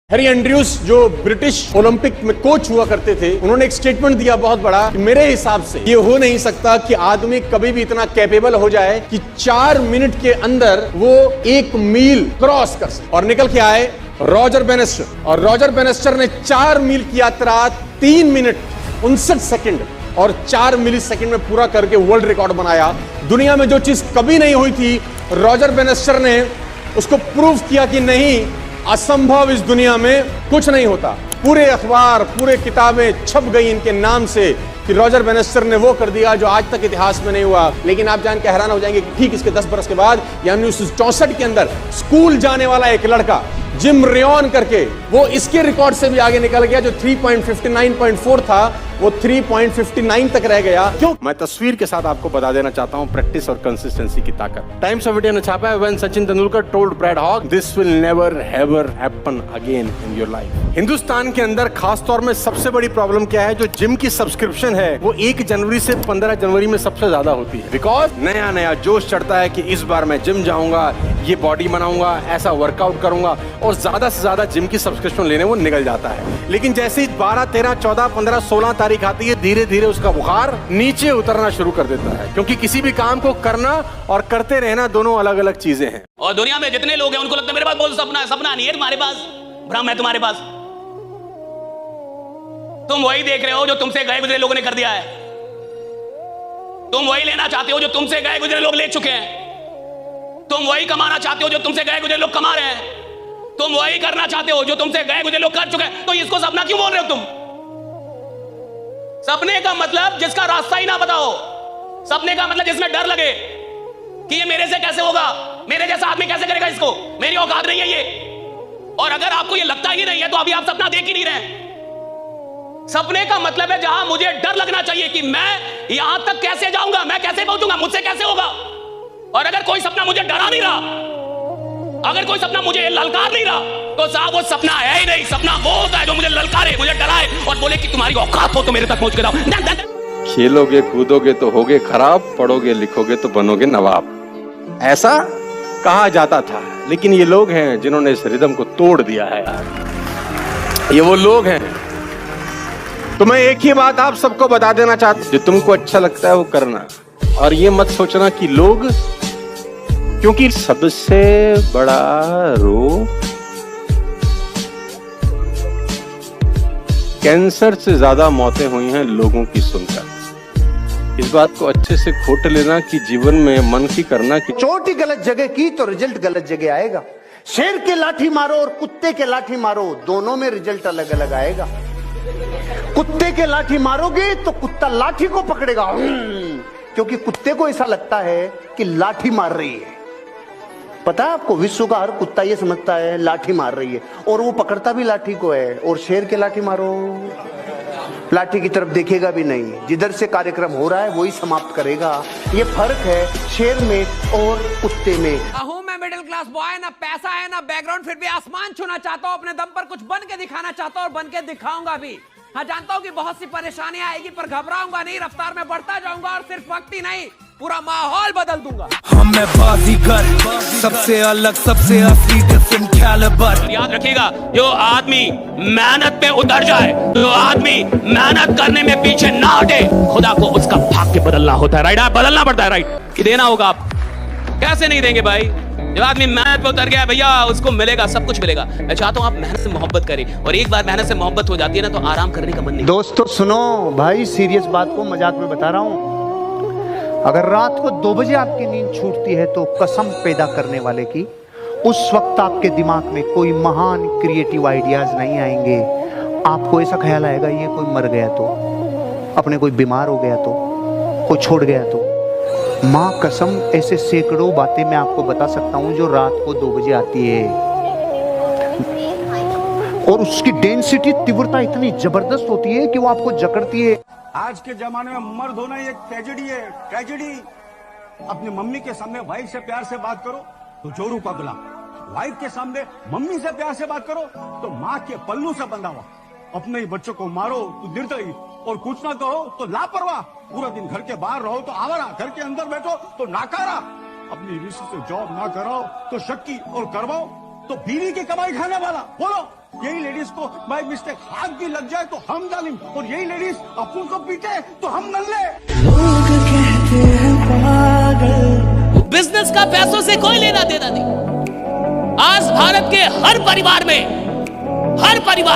Harry Andrews जो British Olympic में coach हुआ करते थे, उन्होंने एक स्टेटमेंट दिया बहुत बड़ा कि मेरे हिसाब से ये हो नहीं सकता कि आदमी कभी भी इतना कैपेबल हो जाए कि 4 मिनट के अंदर वो 1 मील क्रॉस कर सके। और निकल के आए रॉजर बेनेस्टर, और रॉजर बेनेस्टर ने 4 मील की यात्रा 3 मिनट 59 सेकंड और 4 मिली सेकंड में पूरा करके वर्ल्ड रिकॉर्ड बनाया। दुनिया में जो चीज कभी नहीं हुई थी, रॉजर बेनेस्टर ने उसको प्रूव किया कि नहीं, असंभव इस दुनिया में कुछ नहीं होता। पूरे अखबार, पूरे किताबें छप गई इनके नाम से कि रॉजर बेनेस्टर ने वो कर दिया जो आज तक इतिहास में नहीं हुआ। लेकिन आप जान के हैरान हो जाएंगे कि ठीक इसके 10 बरस के बाद, यानी 1964 के अंदर, स्कूल जाने वाला एक लड़का जिम रेयन करके, वो इसके रिकॉर्ड से भी आगे निकल गया। जो 3.59.4 था, वो 3.59 तक रह गया। क्यों? मैं तस्वीर के साथ आपको बता देना चाहता हूं प्रैक्टिस और कंसिस्टेंसी की ताकत। टाइम्स ऑफ इंडिया ने छापा है, when Sachin Tendulkar told Brad Hogg, this will never ever happen again in your life. Hindustan के अंदर खास तौर में सबसे बड़ी प्रॉब्लम क्या है? जो जिम की सब्सक्रिप्शन है वो 1 जनवरी से 15 जनवरी में सबसे ज्यादा होती है। बिकॉज नया नया जोश चढ़ता है कि इस बार मैं जिम जाऊंगा, ये बॉडी बनाऊंगा, ऐसा वर्कआउट करूंगा, और ज्यादा से ज्यादा जिम की सब्सक्रिप्शन लेने वो निकल जाता है। लेकिन जैसे ही 12, 13, 14, 15, 16 तारीख आती है, धीरे धीरे उसका बुखार नीचे उतरना शुरू कर देता है। क्योंकि किसी भी काम को करना और करते रहना दोनों अलग अलग चीजें हैं। और दुनिया में जितने लोग हैं उनको लगता है मेरे पास बहुत सपना है। सपना नहीं है तुम्हारे पास, भ्रम है तुम्हारे पास। तुम वही देख रहे हो जो तुमसे गए गुजरे लोगों ने कर दिया है। तुम वही लेना चाहते हो जो तुमसे गए गुजरे लोग ले चुके हैं। तुम वही कमाना चाहते हो जो तुमसे गए गुजरे लोग कमा रहे हैं। तुम वही करना चाहते हो जो तुमसे गए गुजरे लोग कर चुके हैं। तो इसको सपना क्यों बोल रहे हो तुम? सपने का मतलब जिसका रास्ता ही ना बताओ। सपने का मतलब जिसमें डर लगे कि ये मेरे से कैसे होगा, मेरे जैसा आदमी कैसे करेगा इसको, मेरी औकात नहीं है ये। और अगर आपको ये लगता ही नहीं है तो अभी आप सपना देख ही नहीं रहे। सपने का मतलब है जहां मुझे डर लगना चाहिए कि मैं यहां तक कैसे जाऊंगा, मैं कैसे पहुंचूंगा, मुझसे कैसे होगा। और अगर कोई सपना मुझे डरा नहीं रहा, अगर कोई सपना मुझे ललकार नहीं रहा, तो साहब वो सपना है ही नहीं। सपना वो होता है जो मुझे ललकारे, मुझे डराए और बोले कि तुम्हारी औकात हो तो मेरे तक पहुंच के जाओ। खेलोगे कूदोगे तो होगे खराब, पढ़ोगे लिखोगे तो बनोगे नवाब, ऐसा कहा जाता था। लेकिन ये लोग हैं जिन्होंने इस रिदम को तोड़ दिया है यार। ये वो लोग हैं। तो मैं एक ही बात आप सबको बता देना चाहता हूं, जो तुमको अच्छा लगता है वो करना। और ये मत सोचना कि लोग, क्योंकि सबसे बड़ा रोग कैंसर से ज्यादा मौतें हुई हैं लोगों की सुनकर। इस बात को अच्छे से खोट लेना कि जीवन में मन की करना कि चोट ही गलत जगह की तो रिजल्ट गलत जगह आएगा। शेर के लाठी मारो और कुत्ते के लाठी मारो, दोनों में रिजल्ट अलग अलग आएगा। कुत्ते के लाठी मारोगे तो कुत्ता लाठी को पकड़ेगा, क्योंकि कुत्ते को ऐसा लगता है कि लाठी मार रही है। पता है आपको, विश्व का हर कुत्ता ये समझता है लाठी मार रही है, और वो पकड़ता भी लाठी को है। और शेर के लाठी मारो, लाठी की तरफ देखेगा भी नहीं, जिधर से कार्यक्रम हो रहा है वही समाप्त करेगा। ये फर्क है शेर में और कुत्ते में। हूं मैं मिडिल क्लास बॉय, ना पैसा है ना बैकग्राउंड, फिर भी आसमान छूना चाहता हूं। अपने दम पर कुछ बन के दिखाना चाहता हूं और बन के दिखाऊंगा भी। हाँ, जानता हूं कि बहुत सी परेशानियां आएगी, पर घबराऊंगा नहीं, रफ्तार में बढ़ता जाऊंगा और सिर्फ वक्त ही नहीं, पूरा माहौल बदल दूंगा। हम मैं बाजीगर, सबसे अलग, सबसे असली, डिफरेंट कैलिबर। याद रखिएगा, जो आदमी मेहनत पे उतर जाए, जो आदमी मेहनत करने में पीछे ना हटे, खुदा को उसका भाग्य बदलना होता है। राइट, बदलना पड़ता है। राइट, कि देना होगा। आप कैसे नहीं देंगे भाई? जो आदमी मेहनत पे उतर गया भैया, उसको मिलेगा, सब कुछ मिलेगा। मैं चाहता हूं आप मेहनत से मोहब्बत करें, और एक बार मेहनत से मोहब्बत हो जाती है ना, तो आराम करने का मन नहीं। दोस्तों सुनो भाई, सीरियस बात को मजाक में बता रहा हूं। अगर रात को 2 बजे आपकी नींद छूटती है तो कसम पैदा करने वाले की, उस वक्त आपके दिमाग में कोई महान क्रिएटिव आइडियाज नहीं आएंगे। आपको ऐसा ख्याल आएगा ये कोई मर गया तो, अपने कोई बीमार हो गया तो, कोई छोड़ गया तो। माँ कसम, ऐसे सैकड़ों बातें मैं आपको बता सकता हूं जो रात को 2 बजे आती है, और उसकी डेंसिटी, तीव्रता इतनी जबरदस्त होती है कि वो आपको जकड़ती है। आज के जमाने में मर्द होना एक ट्रेजेडी है, ट्रेजेडी। अपनी मम्मी के सामने वाइफ से प्यार से बात करो तो जोरू पगला, वाइफ के सामने मम्मी से प्यार से बात करो तो माँ के पल्लू से बंधा हुआ। अपने ही बच्चों को मारो तो निर्दयी, और कुछ ना कहो तो लापरवाह। पूरा दिन घर के बाहर रहो तो आवारा, घर के अंदर बैठो तो नाकारा। अपनी बीवी से जॉब ना कराओ तो शक्की, और करवाओ तो बीवी की कमाई खाने वाला। बोलो यही लेडीज को बाय मिस्टेक हाथ भी लग जाए तो हम जालिम, और यही लेडीज अपन को पीटे तो हम नल्ले। बिजनेस का पैसों से कोई लेना देना नहीं। आज भारत के हर परिवार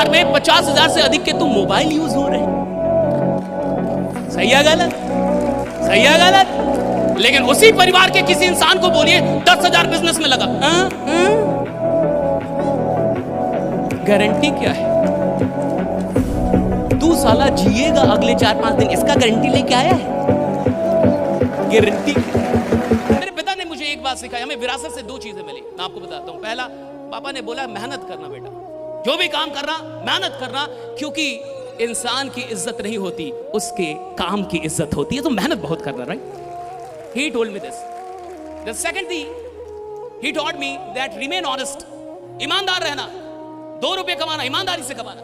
में 50,000 से अधिक के तो मोबाइल यूज हो रहे हैं। सही है गलत? सही है गलत? लेकिन उसी परिवार के किसी इंसान को बोलिए 10,000 बिजनेस में लगा, गारंटी क्या है? तू साला जिएगा अगले 4-5 दिन, इसका गारंटी लेके आया है? गारंटी। मेरे पिता ने मुझे एक बात सिखाई, हमें विरासत से 2 चीजें मिली, मैं आपको बताता हूं। पहला, पापा ने बोला मेहनत करना बेटा, जो भी काम करना मेहनत करना, क्योंकि इंसान की इज्जत नहीं होती, उसके काम की इज्जत होती है, तो मेहनत बहुत करना, right? He told me this. The second thing, he taught me that remain honest. ईमानदार रहना, 2 रुपए कमाना, ईमानदारी से कमाना,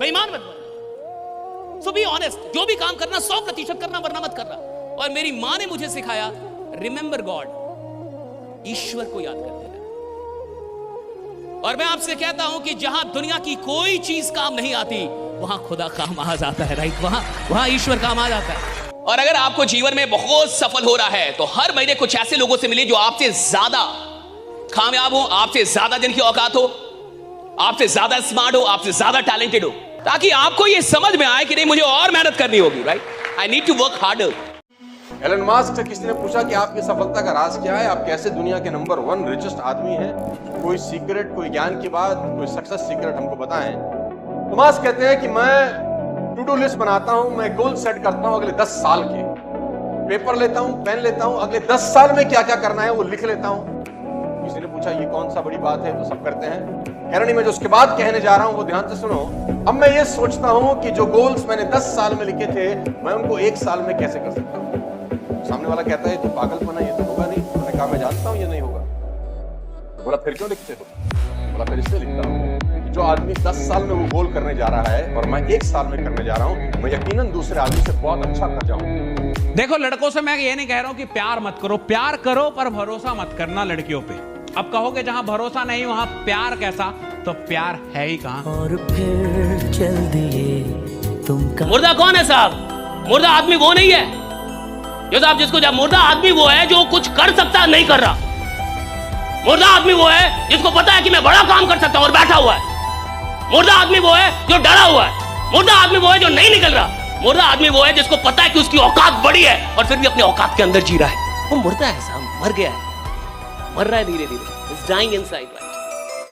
बेईमान मत बनना। So be honest, जो भी काम करना 100% करना, वरना मत करना। और मेरी माँ ने मुझे सिखाया, रिमेंबर गॉड, ईश्वर को याद करते रहना। और मैं आपसे कहता हूं कि जहां दुनिया की कोई चीज काम नहीं आती, वहां खुदा काम आ जाता है, राइट? वहां ईश्वर काम आ जाता है। और अगर आपको जीवन में बहुत सफल हो रहा है, तो हर महीने कुछ ऐसे लोगों से मिलिए जो आपसे ज्यादा कामयाब हो, आपसे ज्यादा दिन की औकात हो, आपसे ज्यादा स्मार्ट हो, आपसे ज्यादा टैलेंटेड हो, ताकि आपको यह समझ में आए कि नहीं, मुझे और मेहनत करनी होगी, right? I need to work harder. Elon Musk से किसी ने पूछा कि आपकी सफलता का राज क्या है, आप कैसे दुनिया के नंबर 1 रिचेस्ट आदमी हैं, कोई सीक्रेट, कोई ज्ञान की बात, कोई सक्सेस सीक्रेट हमको बताएं। तो मास्क कहते हैं कि मैं टू डू लिस्ट बनाता हूं, मैं गोल सेट करता हूं अगले 10 साल के, पेपर लेता हूं, पेन लेता हूं, अगले 10 साल में क्या क्या करना है वो लिख लेता हूं। किसी ने पूछा ये कौन सा बड़ी बात है, तो सब करते हैं। यानी मैं जो उसके बाद कहने जा रहा हूं वो ध्यान से सुनो। अब मैं ये सोचता हूं कि जो गोल्स मैंने 10 साल में लिखे थे, मैं उनको 1 साल में कैसे कर सकता हूं। सामने वाला कहता है तो पागलपना, ये तो होगा नहीं। मैंने कहा मैं जानता हूं ये नहीं होगा। तो बोला फिर क्यों लिखते हो? बोला फिर इसलिए लिखता हूं कि जो आदमी 10 साल में वो गोल करने जा रहा है और मैं 1 साल में करने जा रहा हूं, मैं यकीनन दूसरे आदमी से बहुत अच्छा कर जाऊंगा। देखो लड़कों से मैं ये नहीं कह रहा हूं कि प्यार मत करो, प्यार करो पर भरोसा मत करना लड़कियों पे। अब कहोगे जहां भरोसा नहीं वहां प्यार कैसा, तो प्यार है ही कहां। और फिर चल दिए तुम। मुर्दा कौन है साहब? मुर्दा आदमी वो नहीं है जो साहब जिसको, जब मुर्दा आदमी वो है जो कुछ कर सकता नहीं कर रहा। मुर्दा आदमी वो है जिसको पता है कि मैं बड़ा काम कर सकता हूं और बैठा हुआ है। मुर्दा आदमी वो है जो डरा हुआ है। मुर्दा आदमी वो है जो नहीं निकल रहा। मुर्दा आदमी वो है जिसको पता है कि उसकी औकात बड़ी है और फिर भी अपनी औकात के अंदर जी रहा है। वो मुर्दा है साहब, मर गया है, मर रहा है धीरे धीरे, इज डाइंग इनसाइड।